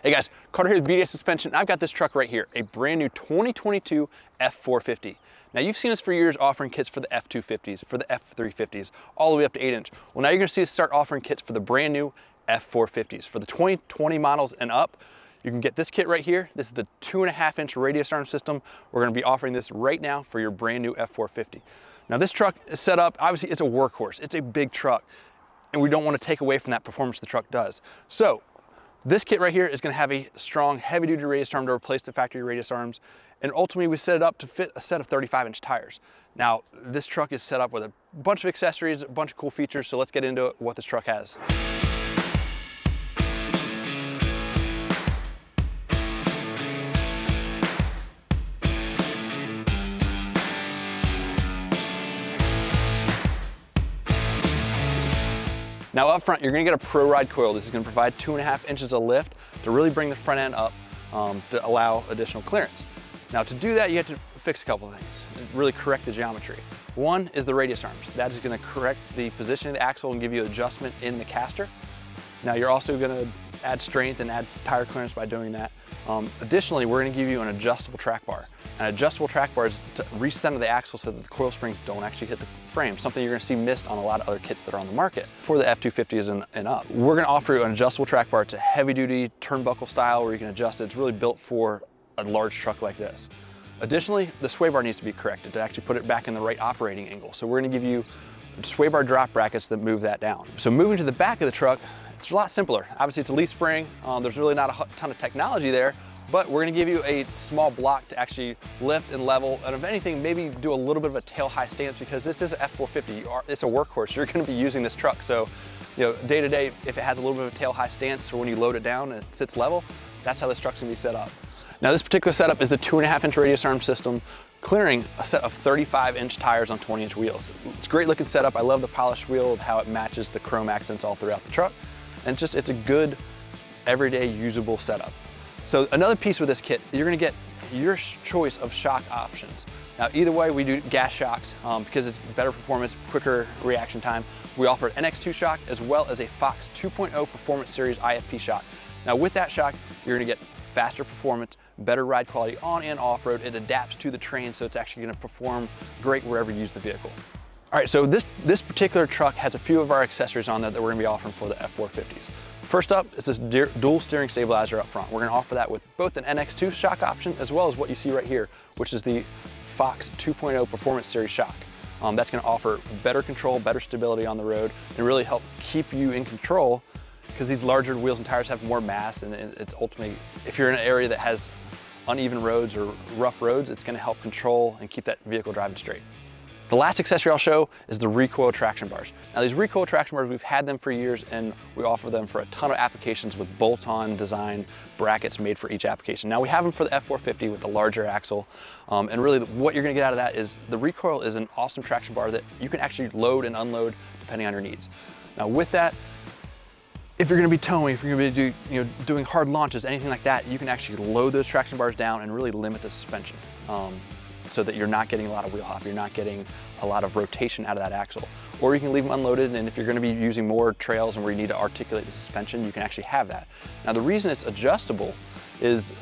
Hey guys, Carter here with BDS Suspension. I've got this truck right here, a brand new 2022 F450. Now you've seen us for years offering kits for the F250s, for the F350s, all the way up to 8-inch. Well, now you're gonna see us start offering kits for the brand new F450s. For the 2020 models and up, you can get this kit right here. This is the 2.5-inch radius arm system. We're gonna be offering this right now for your brand new F450. Now this truck is set up, obviously it's a workhorse, it's a big truck, and we don't wanna take away from that performance the truck does. So, this kit right here is gonna have a strong heavy-duty radius arm to replace the factory radius arms, and ultimately we set it up to fit a set of 35-inch tires. Now, this truck is set up with a bunch of accessories, a bunch of cool features, so let's get into what this truck has. Now up front, you're gonna get a ProRide Coil. This is gonna provide 2.5 inches of lift to really bring the front end up to allow additional clearance. Now to do that, you have to fix a couple of things, and really correct the geometry. One is the radius arms. That is gonna correct the position of the axle and give you adjustment in the caster. Now you're also gonna add strength and add tire clearance by doing that. Additionally, we're gonna give you an adjustable track bar. An adjustable track bar is to recenter the axle so that the coil springs don't actually hit the frame, something you're gonna see missed on a lot of other kits that are on the market. For the F250s and up, we're gonna offer you an adjustable track bar. It's a heavy duty turnbuckle style where you can adjust it. It's really built for a large truck like this. Additionally, the sway bar needs to be corrected to actually put it back in the right operating angle. So we're gonna give you sway bar drop brackets that move that down. So moving to the back of the truck, it's a lot simpler. Obviously it's a leaf spring. There's really not a ton of technology there, but we're gonna give you a small block to actually lift and level, and if anything, maybe do a little bit of a tail high stance because this is an F450. It's a workhorse. You're gonna be using this truck. So, day to day, if it has a little bit of a tail high stance or when you load it down and it sits level, that's how this truck's gonna be set up. Now this particular setup is the 2.5-inch radius arm system, clearing a set of 35-inch tires on 20-inch wheels. It's a great looking setup. I love the polished wheel, how it matches the chrome accents all throughout the truck. And it's a good, everyday usable setup. So another piece with this kit, you're gonna get your choice of shock options. Now either way, we do gas shocks because it's better performance, quicker reaction time. We offer an NX2 shock as well as a Fox 2.0 Performance Series IFP shock. Now with that shock, you're gonna get faster performance, better ride quality on and off-road. It adapts to the terrain, so it's actually gonna perform great wherever you use the vehicle. All right, so this particular truck has a few of our accessories on there that we're gonna be offering for the F450s. First up is this dual steering stabilizer up front. We're gonna offer that with both an NX2 shock option as well as what you see right here, which is the Fox 2.0 Performance Series shock. That's gonna offer better control, better stability on the road, and really help keep you in control because these larger wheels and tires have more mass, and it's ultimately, if you're in an area that has uneven roads or rough roads, it's gonna help control and keep that vehicle driving straight. The last accessory I'll show is the Recoil traction bars. Now these Recoil traction bars, we've had them for years and we offer them for a ton of applications with bolt-on design brackets made for each application. Now we have them for the F450 with the larger axle, and really what you're gonna get out of that is the Recoil is an awesome traction bar that you can actually load and unload depending on your needs. Now with that, if you're gonna be towing, if you're gonna be doing hard launches, anything like that, you can actually load those traction bars down and really limit the suspension. So that you're not getting a lot of wheel hop, you're not getting a lot of rotation out of that axle. Or you can leave them unloaded, and if you're gonna be using more trails and where you need to articulate the suspension, you can actually have that. Now the reason it's adjustable is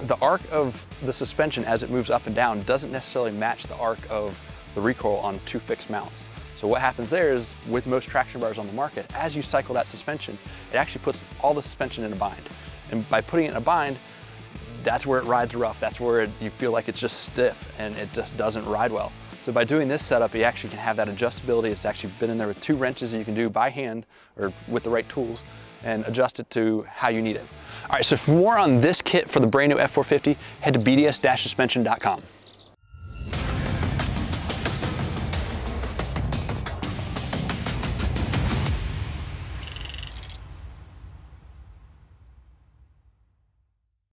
the arc of the suspension as it moves up and down doesn't necessarily match the arc of the Recoil on two fixed mounts. So what happens there is, with most traction bars on the market, as you cycle that suspension, it actually puts all the suspension in a bind. And by putting it in a bind, that's where it rides rough. That's where you feel like it's just stiff and it just doesn't ride well. So by doing this setup, you actually can have that adjustability. It's actually been in there with 2 wrenches that you can do by hand or with the right tools and adjust it to how you need it. All right, so for more on this kit for the brand new F450, head to bds-suspension.com.